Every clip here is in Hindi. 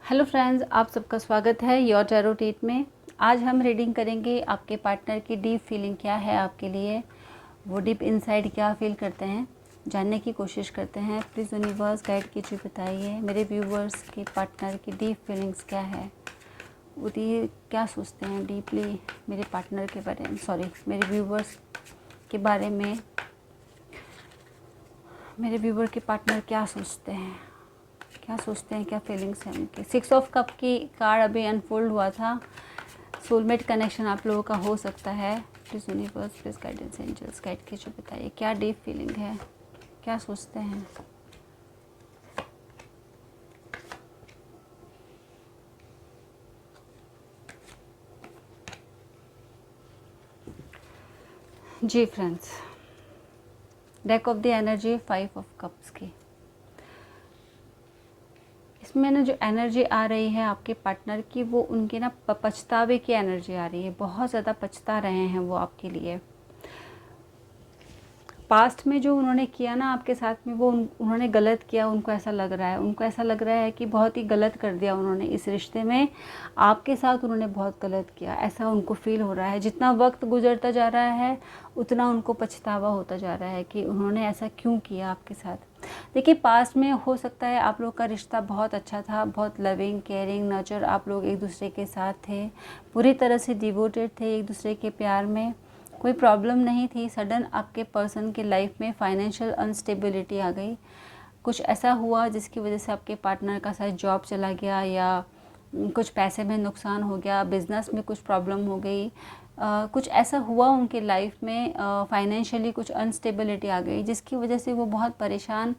हेलो फ्रेंड्स, आप सबका स्वागत है योर टैरो टेट में। आज हम रीडिंग करेंगे आपके पार्टनर की डीप फीलिंग क्या है आपके लिए, वो डीप इनसाइड क्या फील करते हैं, जानने की कोशिश करते हैं। प्लीज़ यूनिवर्स गाइड कीजिए, बताइए मेरे व्यूवर्स के पार्टनर की डीप फीलिंग्स क्या है, वो क्या सोचते हैं डीपली मेरे पार्टनर के बारे में, मेरे व्यूवर्स के बारे में। मेरे व्यूवर के पार्टनर क्या सोचते हैं, क्या फीलिंग्स हैं उनकी। 6 ऑफ कप की कार्ड अभी अनफोल्ड हुआ था। सोलमेट कनेक्शन आप लोगों का हो सकता है। Please universe, please guidance angels guide कीजिए, बताइए क्या डीप फीलिंग है, क्या सोचते हैं। जी friends, deck of the energy 5 of cups की। इसमें ना जो एनर्जी आ रही है आपके पार्टनर की, वो उनके ना पछतावे की एनर्जी आ रही है। बहुत ज़्यादा पछता रहे हैं वो आपके लिए। पास्ट में जो उन्होंने किया ना आपके साथ में, वो उन्होंने गलत किया। उनको ऐसा लग रहा है कि बहुत ही गलत कर दिया उन्होंने इस रिश्ते में। आपके साथ उन्होंने बहुत गलत किया, ऐसा उनको फील हो रहा है। जितना वक्त गुजरता जा रहा है उतना उनको पछतावा होता जा रहा है कि उन्होंने ऐसा क्यों किया आपके साथ। देखिए, पास्ट में हो सकता है आप लोग का रिश्ता बहुत अच्छा था, बहुत लविंग केयरिंग नर्चर, आप लोग एक दूसरे के साथ थे, पूरी तरह से डिवोटेड थे एक दूसरे के प्यार में, कोई प्रॉब्लम नहीं थी। सडन आपके पर्सन की लाइफ में फाइनेंशियल अनस्टेबिलिटी आ गई। कुछ ऐसा हुआ जिसकी वजह से आपके पार्टनर का शायद जॉब चला गया, या कुछ पैसे में नुकसान हो गया, बिजनेस में कुछ प्रॉब्लम हो गई, कुछ ऐसा हुआ उनके लाइफ में, फाइनेंशियली कुछ अनस्टेबिलिटी आ गई, जिसकी वजह से वो बहुत परेशान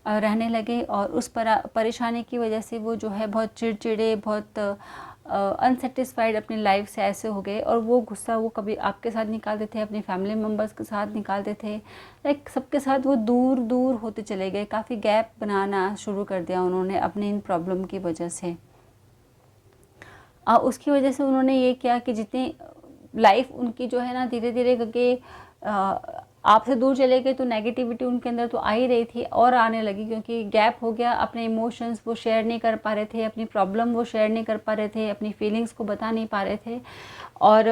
रहने लगे। और उस परेशानी की वजह से वो जो है बहुत चिड़चिड़े, बहुत अनसेटिस्फाइड अपनी लाइफ से ऐसे हो गए। और वो गुस्सा वो कभी आपके साथ निकालते थे, अपने फैमिली मेम्बर्स के साथ निकालते थे, लाइक सबके साथ वो दूर दूर होते चले गए। काफ़ी गैप बनाना शुरू कर दिया उन्होंने अपनी इन प्रॉब्लम की वजह से। उसकी वजह से उन्होंने ये किया कि जितनी लाइफ उनकी जो है ना धीरे धीरे करके आपसे दूर चले गए, तो नेगेटिविटी उनके अंदर तो आ ही रही थी और आने लगी, क्योंकि गैप हो गया। अपने इमोशंस वो शेयर नहीं कर पा रहे थे, अपनी प्रॉब्लम वो शेयर नहीं कर पा रहे थे, अपनी फीलिंग्स को बता नहीं पा रहे थे। और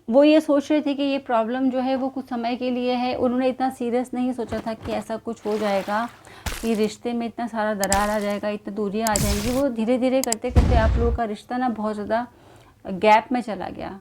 वो ये सोच रहे थे कि ये प्रॉब्लम जो है वो कुछ समय के लिए है। उन्होंने इतना सीरियस नहीं सोचा था कि ऐसा कुछ हो जाएगा, कि रिश्ते में इतना सारा दरार आ जाएगा, इतनी दूरियां आ जाएंगी। वो धीरे धीरे करते करते आप लोगों का रिश्ता ना बहुत ज़्यादा गैप में चला गया।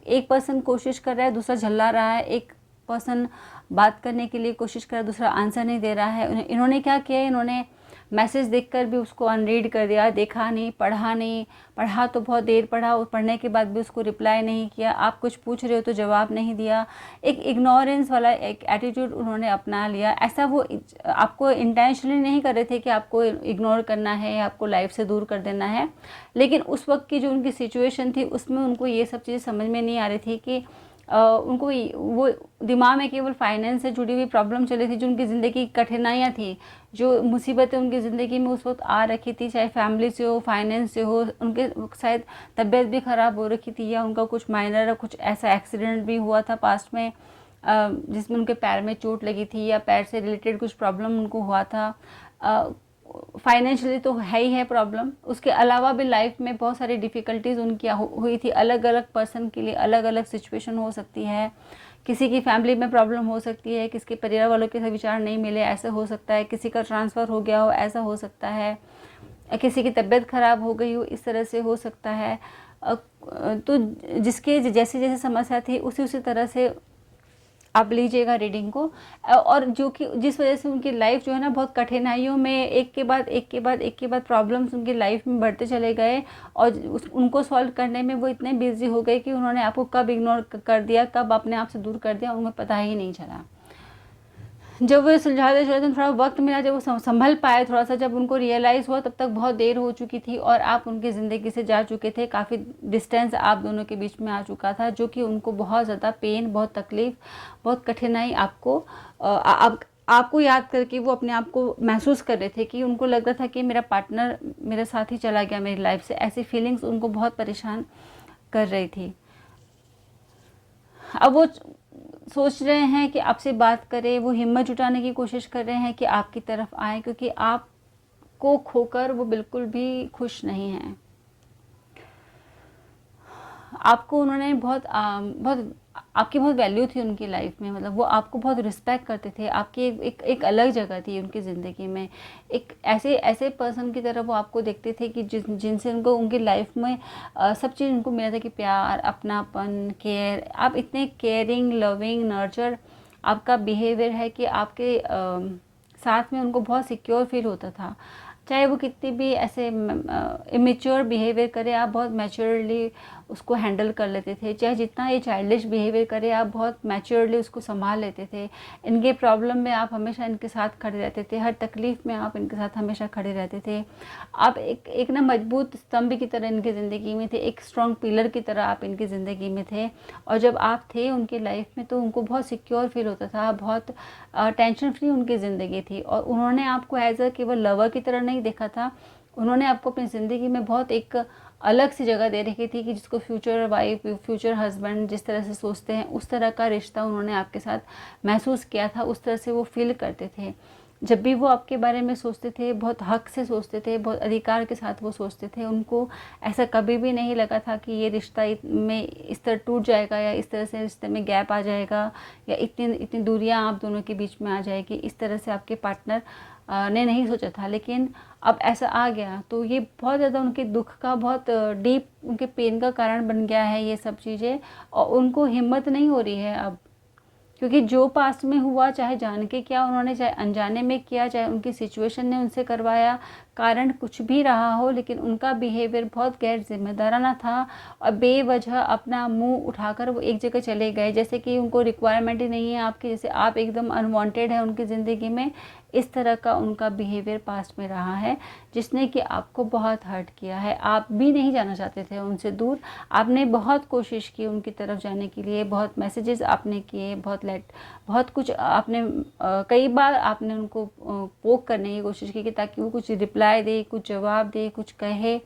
एक पर्सन कोशिश कर रहा है, दूसरा झल्ला रहा है। एक पर्सन बात करने के लिए कोशिश कर रहा है, दूसरा आंसर नहीं दे रहा है। इन्होंने क्या किया, इन्होंने मैसेज देखकर भी उसको अनरीड कर दिया, देखा नहीं, पढ़ा तो बहुत देर पढ़ा, और पढ़ने के बाद भी उसको रिप्लाई नहीं किया। आप कुछ पूछ रहे हो तो जवाब नहीं दिया। एक इग्नोरेंस वाला एक एटीट्यूड उन्होंने अपना लिया। ऐसा वो आपको इंटेंशनली नहीं कर रहे थे कि आपको इग्नोर करना है या आपको लाइफ से दूर कर देना है, लेकिन उस वक्त की जो उनकी सिचुएशन थी उसमें उनको ये सब चीज़ें समझ में नहीं आ रही थी कि उनको वो दिमाग में केवल फाइनेंस से जुड़ी हुई प्रॉब्लम चली थी। जो उनकी ज़िंदगी की कठिनाइयाँ थी, जो मुसीबतें उनकी ज़िंदगी में उस वक्त आ रखी थी, चाहे फैमिली से हो, फाइनेंस से हो, उनके शायद तबीयत भी ख़राब हो रखी थी, या उनका कुछ माइनर कुछ ऐसा एक्सीडेंट भी हुआ था पास्ट में जिसमें उनके पैर में चोट लगी थी, या पैर से रिलेटेड कुछ प्रॉब्लम उनको हुआ था। फाइनेंशियली तो है ही है प्रॉब्लम, उसके अलावा भी लाइफ में बहुत सारी डिफ़िकल्टीज़ उनकी हुई थी। अलग अलग पर्सन के लिए अलग अलग सिचुएशन हो सकती है। किसी की फैमिली में प्रॉब्लम हो सकती है, किसी के परिवार वालों के साथ विचार नहीं मिले, ऐसा हो सकता है। किसी का ट्रांसफ़र हो गया हो, ऐसा हो सकता है। किसी की तबीयत ख़राब हो गई हो, इस तरह से हो सकता है। तो जिसके जैसे जैसे समस्या थी उसी उसी तरह से आप लीजिएगा रीडिंग को। और जो कि जिस वजह से उनकी लाइफ जो है ना बहुत कठिनाइयों में, एक के बाद एक के बाद एक के बाद प्रॉब्लम्स उनकी लाइफ में बढ़ते चले गए। और उनको सॉल्व करने में वो इतने बिजी हो गए कि उन्होंने आपको कब इग्नोर कर दिया, कब अपने आप से दूर कर दिया, उनको पता ही नहीं चला। जब वो सुलझाते सुलझाते थोड़ा वक्त मिला, जब वो संभल पाए थोड़ा सा, जब उनको रियलाइज़ हुआ, तब तक बहुत देर हो चुकी थी और आप उनकी ज़िंदगी से जा चुके थे। काफ़ी डिस्टेंस आप दोनों के बीच में आ चुका था, जो कि उनको बहुत ज़्यादा पेन, बहुत तकलीफ़, बहुत कठिनाई आपको याद करके वो अपने आप को महसूस कर रहे थे कि उनको लग रहा था कि मेरा पार्टनर मेरे साथ ही चला गया मेरी लाइफ से। ऐसी फीलिंग्स उनको बहुत परेशान कर रही थी। अब वो सोच रहे हैं कि आपसे बात करें, वो हिम्मत जुटाने की कोशिश कर रहे हैं कि आपकी तरफ आए, क्योंकि आप को खोकर वो बिल्कुल भी खुश नहीं हैं। आपको उन्होंने बहुत आपकी बहुत वैल्यू थी उनकी लाइफ में, मतलब वो आपको बहुत रिस्पेक्ट करते थे, आपकी एक अलग जगह थी उनकी ज़िंदगी में। एक ऐसे ऐसे पर्सन की तरह वो आपको देखते थे कि जिनसे उनको उनकी लाइफ में सब चीज़ उनको मिला था, कि प्यार, अपनापन, केयर। आप इतने केयरिंग, लविंग, नर्चर आपका बिहेवियर है कि आपके साथ में उनको बहुत सिक्योर फील होता था। चाहे वो कितनी भी ऐसे इमेच्योर बिहेवियर करे, आप बहुत मैच्योरली उसको हैंडल कर लेते थे। चाहे जितना ये चाइल्डिश बिहेवियर करे, आप बहुत मैच्योरली उसको संभाल लेते थे। इनके प्रॉब्लम में आप हमेशा इनके साथ खड़े रहते थे, हर तकलीफ़ में आप इनके साथ हमेशा खड़े रहते थे। आप एक ना मजबूत स्तंभ की तरह इनकी ज़िंदगी में थे, एक स्ट्रॉन्ग पिलर की तरह आप इनकी ज़िंदगी में थे। और जब आप थे उनकी लाइफ में तो उनको बहुत सिक्योर फील होता था, बहुत टेंशन फ्री उनकी ज़िंदगी थी। और उन्होंने आपको एज अ केवल लवर की तरह नहीं देखा था, उन्होंने आपको अपनी ज़िंदगी में बहुत एक अलग सी जगह दे रखी थी, कि जिसको फ्यूचर वाइफ, फ्यूचर हस्बैंड जिस तरह से सोचते हैं उस तरह का रिश्ता उन्होंने आपके साथ महसूस किया था, उस तरह से वो फील करते थे। जब भी वो आपके बारे में सोचते थे, बहुत हक से सोचते थे, बहुत अधिकार के साथ वो सोचते थे। उनको ऐसा कभी भी नहीं लगा था कि ये रिश्ता में इस तरह टूट जाएगा, या इस तरह से रिश्ते में गैप आ जाएगा, या इतनी इतनी दूरियां आप दोनों के बीच में आ जाएगी। इस तरह से आपके पार्टनर ने नहीं सोचा था, लेकिन अब ऐसा आ गया तो ये बहुत ज़्यादा उनके दुख का, बहुत डीप उनके पेन का कारण बन गया है ये सब चीज़ें। और उनको हिम्मत नहीं हो रही है अब, क्योंकि जो पास्ट में हुआ, चाहे जान के किया उन्होंने, चाहे अनजाने में किया, चाहे उनकी सिचुएशन ने उनसे करवाया, कारण कुछ भी रहा हो, लेकिन उनका बिहेवियर बहुत गैर जिम्मेदाराना था। और बेवजह अपना मुंह उठाकर वो एक जगह चले गए, जैसे कि उनको रिक्वायरमेंट ही नहीं है आपकी, जैसे आप एकदम अनवांटेड है उनकी ज़िंदगी में। इस तरह का उनका बिहेवियर पास्ट में रहा है, जिसने कि आपको बहुत हर्ट किया है। आप भी नहीं जाना चाहते थे उनसे दूर, आपने बहुत कोशिश की उनकी तरफ जाने के लिए, बहुत मैसेजेस आपने किए, बहुत कुछ आपने कई बार आपने उनको पोक करने की कोशिश की, कि ताकि वो कुछ रिप्लाई दे, कुछ जवाब दे, कुछ कहे।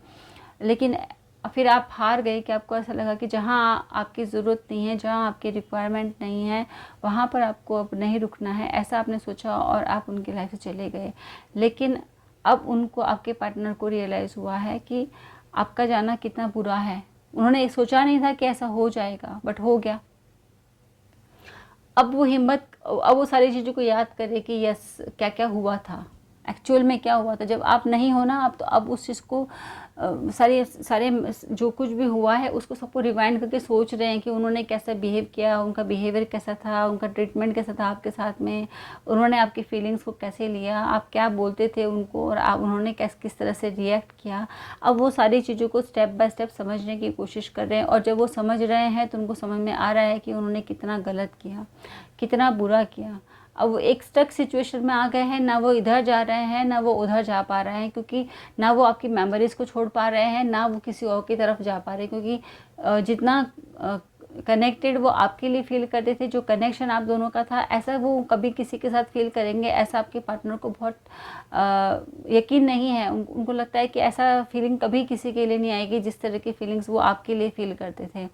लेकिन फिर आप हार गए, कि आपको ऐसा लगा कि जहाँ आपकी ज़रूरत नहीं है, जहाँ आपकी रिक्वायरमेंट नहीं है, वहाँ पर आपको अब नहीं रुकना है, ऐसा आपने सोचा और आप उनकी लाइफ से चले गए। लेकिन अब उनको, आपके पार्टनर को रियलाइज़ हुआ है कि आपका जाना कितना बुरा है। उन्होंने सोचा नहीं था कि ऐसा हो जाएगा, बट हो गया। अब वो सारी चीज़ों को याद करे कि यस, क्या क्या हुआ था, एक्चुअल में क्या हुआ था। जब आप नहीं हो ना, आप तो अब उस चीज़ को सारे जो कुछ भी हुआ है उसको सबको रिवाइंड करके सोच रहे हैं कि उन्होंने कैसा बिहेव किया, उनका बिहेवियर कैसा था, उनका ट्रीटमेंट कैसा था आपके साथ में, उन्होंने आपकी फीलिंग्स को कैसे लिया, आप क्या बोलते थे उनको, और उन्होंने किस तरह से रिएक्ट किया। अब वो सारी चीज़ों को स्टेप बाय स्टेप समझने की कोशिश कर रहे हैं। और जब वो समझ रहे हैं तो उनको समझ में आ रहा है कि उन्होंने कितना गलत किया, कितना बुरा किया। अब वो एक स्टक सिचुएशन में आ गए हैं, ना वो इधर जा रहे हैं, ना वो उधर जा पा रहे हैं, क्योंकि ना वो आपकी मेमोरीज़ को छोड़ पा रहे हैं, ना वो किसी और की तरफ जा पा रहे, क्योंकि जितना कनेक्टेड वो आपके लिए फील करते थे, जो कनेक्शन आप दोनों का था, ऐसा वो कभी किसी के साथ फील करेंगे, ऐसा आपके पार्टनर को बहुत यकीन नहीं है। उनको लगता है कि ऐसा फीलिंग कभी किसी के लिए नहीं आएगी, जिस तरह की फीलिंग्स वो आपके लिए फील करते थे।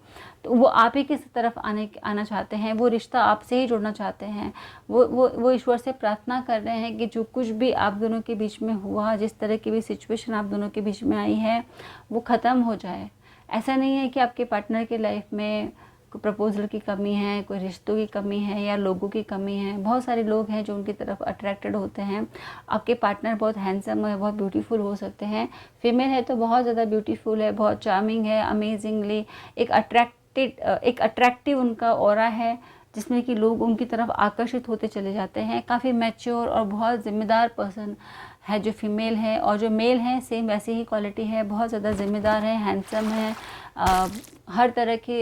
तो वो आप ही की तरफ आना चाहते हैं, वो रिश्ता आपसे ही जुड़ना चाहते हैं। वो ईश्वर से प्रार्थना कर रहे हैं कि जो कुछ भी आप दोनों के बीच में हुआ, जिस तरह की भी सिचुएशन आप दोनों के बीच में आई है, वो ख़त्म हो जाए। ऐसा नहीं है कि आपके पार्टनर की लाइफ में कोई प्रपोजल की कमी है, कोई रिश्तों की कमी है, या लोगों की कमी है। बहुत सारे लोग हैं जो उनकी तरफ अट्रैक्टेड होते हैं। आपके पार्टनर बहुत हैंडसम है, बहुत ब्यूटीफुल हो सकते हैं। फीमेल है तो बहुत ज़्यादा ब्यूटीफुल है, बहुत चार्मिंग है, अमेजिंगली एक अट्रैक्टिव उनका ऑरा है, जिसमें कि लोग उनकी तरफ आकर्षित होते चले जाते हैं। काफ़ी मैच्योर और बहुत ज़िम्मेदार पर्सन है जो फीमेल है, और जो मेल हैं सेम वैसी ही क्वालिटी है, बहुत ज़्यादा ज़िम्मेदार है, हैंडसम है, हर तरह की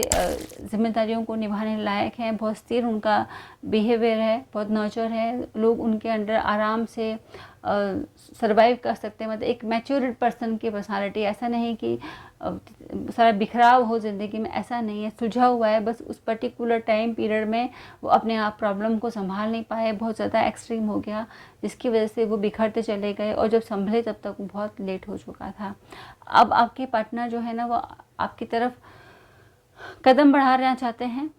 जिम्मेदारियों को निभाने लायक हैं, बहुत स्थिर उनका बिहेवियर है, बहुत नर्चर है, लोग उनके अंडर आराम से सरवाइव कर सकते हैं। मतलब एक मैच्योर्ड पर्सन की पर्सनालिटी, ऐसा नहीं कि सारा बिखराव हो ज़िंदगी में, ऐसा नहीं है, सुलझा हुआ है। बस उस पर्टिकुलर टाइम पीरियड में वो अपने आप प्रॉब्लम को संभाल नहीं पाए, बहुत ज़्यादा एक्सट्रीम हो गया, जिसकी वजह से वो बिखरते चले गए, और जब संभले तब तक वो बहुत लेट हो चुका था। अब आपके पार्टनर जो है ना, वो आपकी तरफ कदम बढ़ाना चाहते हैं,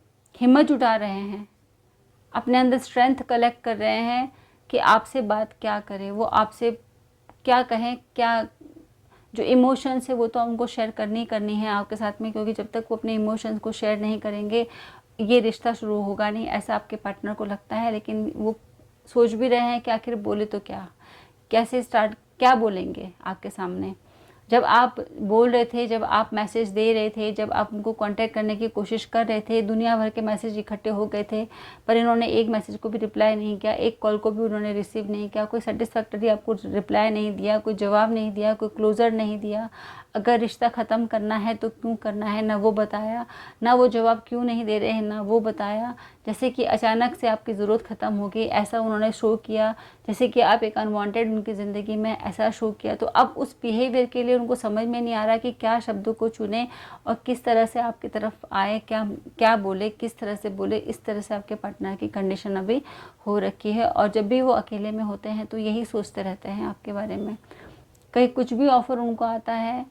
हिम्मत जुटा रहे हैं, अपने अंदर स्ट्रेंथ कलेक्ट कर रहे हैं कि आपसे बात क्या करें, वो आपसे क्या कहें, क्या जो इमोशंस है वो तो उनको शेयर करनी है आपके साथ में, क्योंकि जब तक वो अपने इमोशंस को शेयर नहीं करेंगे ये रिश्ता शुरू होगा नहीं, ऐसा आपके पार्टनर को लगता है। लेकिन वो सोच भी रहे हैं कि आखिर बोले तो क्या, कैसे स्टार्ट, क्या बोलेंगे आपके सामने। जब आप बोल रहे थे, जब आप मैसेज दे रहे थे, जब आप उनको कांटेक्ट करने की कोशिश कर रहे थे, दुनिया भर के मैसेज इकट्ठे हो गए थे, पर इन्होंने एक मैसेज को भी रिप्लाई नहीं किया, एक कॉल को भी उन्होंने रिसीव नहीं किया, कोई सेटिस्फैक्टरी आपको रिप्लाई नहीं दिया, कोई जवाब नहीं दिया, कोई क्लोजर नहीं दिया। अगर रिश्ता ख़त्म करना है तो क्यों करना है, ना वो बताया, ना वो जवाब क्यों नहीं दे रहे हैं, ना वो बताया। जैसे कि अचानक से आपकी ज़रूरत ख़त्म हो गई, ऐसा उन्होंने शो किया, जैसे कि आप एक अनवांटेड उनकी ज़िंदगी में, ऐसा शो किया। तो अब उस बिहेवियर के लिए उनको समझ में नहीं आ रहा कि क्या शब्दों को चुने और किस तरह से आपकी तरफ आए, क्या क्या बोले, किस तरह से बोले। इस तरह से आपके पार्टनर की कंडीशन अभी हो रखी है। और जब भी वो अकेले में होते हैं तो यही सोचते रहते हैं आपके बारे में। कहीं कुछ भी ऑफ़र उनको आता है,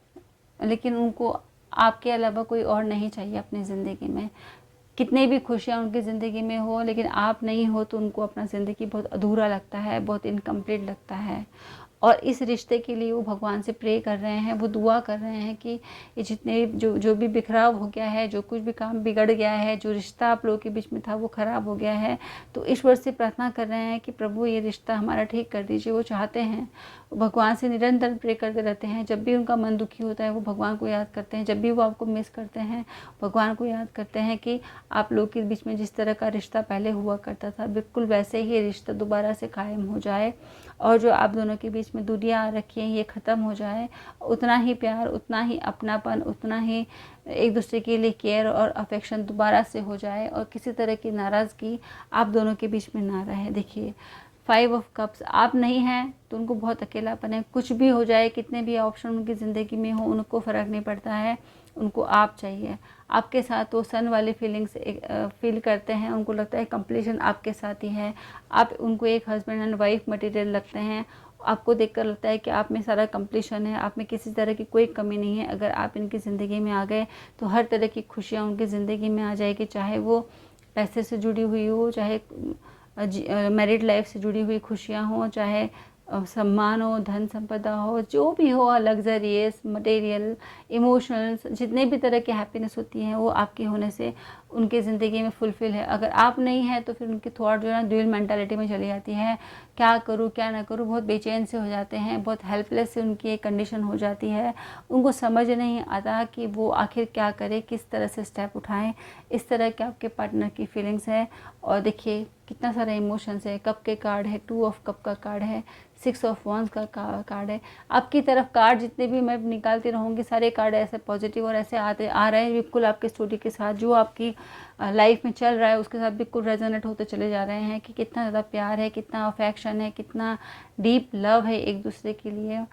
लेकिन उनको आपके अलावा कोई और नहीं चाहिए अपनी ज़िंदगी में। कितनी भी खुशियाँ उनकी ज़िंदगी में हो, लेकिन आप नहीं हो तो उनको अपना ज़िंदगी बहुत अधूरा लगता है, बहुत इनकम्प्लीट लगता है। और इस रिश्ते के लिए वो भगवान से प्रे कर रहे हैं, वो दुआ कर रहे हैं कि ये जितने जो भी बिखराव हो गया है, जो कुछ भी काम बिगड़ गया है, जो रिश्ता आप लोगों के बीच में था वो ख़राब हो गया है, तो ईश्वर से प्रार्थना कर रहे हैं कि प्रभु ये रिश्ता हमारा ठीक कर दीजिए। वो चाहते हैं, भगवान से निरंतर प्रे करते रहते हैं। जब भी उनका मन दुखी होता है वो भगवान को याद करते हैं, जब भी वो आपको मिस करते हैं भगवान को याद करते हैं कि आप लोग के बीच में जिस तरह का रिश्ता पहले हुआ करता था बिल्कुल वैसे ही रिश्ता दोबारा से कायम हो जाए, और जो आप दोनों के बीच में दूरियां आ रखी हैं ये ख़त्म हो जाए। उतना ही प्यार, उतना ही अपनापन, उतना ही एक दूसरे के लिए केयर और अफेक्शन दोबारा से हो जाए, और किसी तरह की नाराज़गी आप दोनों के बीच में ना रहे। देखिए 5 ऑफ कप्स, आप नहीं हैं तो उनको बहुत अकेलापन है। कुछ भी हो जाए, कितने भी ऑप्शन उनकी ज़िंदगी में हो, उनको फ़र्क नहीं पड़ता है, उनको आप चाहिए। आपके साथ वो सन वाली फीलिंग्स फील करते हैं, उनको लगता है कंप्लीशन आपके साथ ही है। आप उनको एक हस्बैंड एंड वाइफ मटेरियल लगते हैं। आपको देखकर लगता है कि आप में सारा कंप्लीशन है, आप में किसी तरह की कोई कमी नहीं है। अगर आप इनकी ज़िंदगी में आ गए तो हर तरह की खुशियाँ उनकी ज़िंदगी में आ जाएगी, चाहे वो पैसे से जुड़ी हुई हो, चाहे मैरिड लाइफ से जुड़ी हुई खुशियाँ हों, चाहे सम्मान हो, धन संपदा हो, जो भी हो, लग्जरियस, मटेरियल, इमोशनल्स, जितने भी तरह की हैप्पीनेस होती हैं वो आपके होने से उनकी ज़िंदगी में फुलफ़िल है। अगर आप नहीं हैं तो फिर उनकी थॉट जो है ना ड्यूअल मेंटालिटी में चली जाती है, क्या करूँ क्या ना करूँ, बहुत बेचैन से हो जाते हैं, बहुत हेल्पलेस से उनकी एक कंडीशन हो जाती है। उनको समझ नहीं आता कि वो आखिर क्या करे, किस तरह से स्टेप उठाएं। इस तरह के आपके पार्टनर की फीलिंग्स है। और देखिए कितना सारा इमोशंस है, कप के कार्ड है, 2 ऑफ कप का कार्ड है, 6 ऑफ वॉन्स का कार्ड है। आपकी तरफ कार्ड जितने भी मैं निकालती रहूँगी सारे कार्ड ऐसे पॉजिटिव और ऐसे आते आ रहे हैं बिल्कुल आपके स्टोरी के साथ, जो आपकी लाइफ में चल रहा है उसके साथ बिल्कुल रेजोनेट होते चले जा रहे हैं कि कितना ज़्यादा प्यार है, कितना अफेक्शन है, कितना डीप लव है एक दूसरे के लिए,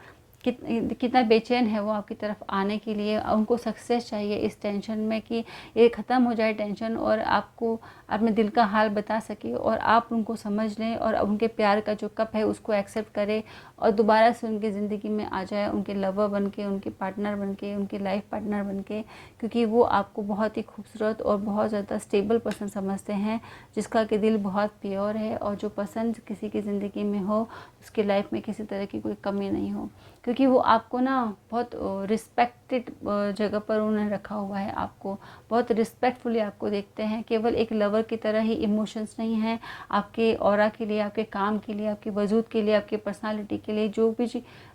कितना बेचैन है वो आपकी तरफ आने के लिए। उनको सक्सेस चाहिए इस टेंशन में कि ये ख़त्म हो जाए टेंशन, और आपको अपने दिल का हाल बता सके और आप उनको समझ लें और उनके प्यार का जो कप है उसको एक्सेप्ट करें और दोबारा से उनकी ज़िंदगी में आ जाए, उनके लवर बन के, उनके पार्टनर बन के, उनके लाइफ पार्टनर बन के। क्योंकि वो आपको बहुत ही खूबसूरत और बहुत ज़्यादा स्टेबल पर्सन समझते हैं, जिसका कि दिल बहुत प्योर है, और जो पसंद किसी की ज़िंदगी में हो उसकी लाइफ में किसी तरह की कोई कमी नहीं हो। क्योंकि वो आपको ना बहुत रिस्पेक्टेड जगह पर उन्होंने रखा हुआ है, आपको बहुत रिस्पेक्टफुली आपको देखते हैं। केवल एक लवर की तरह ही इमोशंस नहीं हैं, आपके ऑरा के लिए, आपके काम के लिए, आपके वजूद के लिए, आपकी पर्सनालिटी के लिए,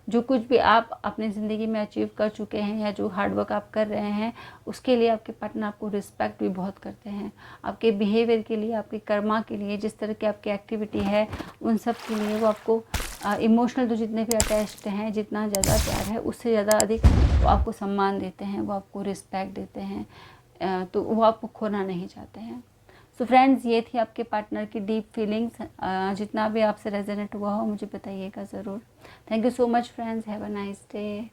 जो कुछ भी आप अपनी ज़िंदगी में अचीव कर चुके हैं या जो हार्डवर्क आप कर रहे हैं उसके लिए आपके पार्टनर आपको रिस्पेक्ट भी बहुत करते हैं। आपके बिहेवियर के लिए, आपके कर्मा के लिए, जिस तरह की आपकी एक्टिविटी है उन सब के लिए वो आपको इमोशनल जो जितने भी अटैच्ड हैं, जितना ज़्यादा प्यार है उससे ज़्यादा अधिक वो आपको सम्मान देते हैं, वो आपको रिस्पेक्ट देते हैं, तो वो आपको खोना नहीं चाहते हैं। सो फ्रेंड्स, ये थी आपके पार्टनर की डीप फीलिंग्स। जितना भी आपसे रेजोनेट हुआ हो मुझे बताइएगा ज़रूर। Thank you so much friends, have a nice day.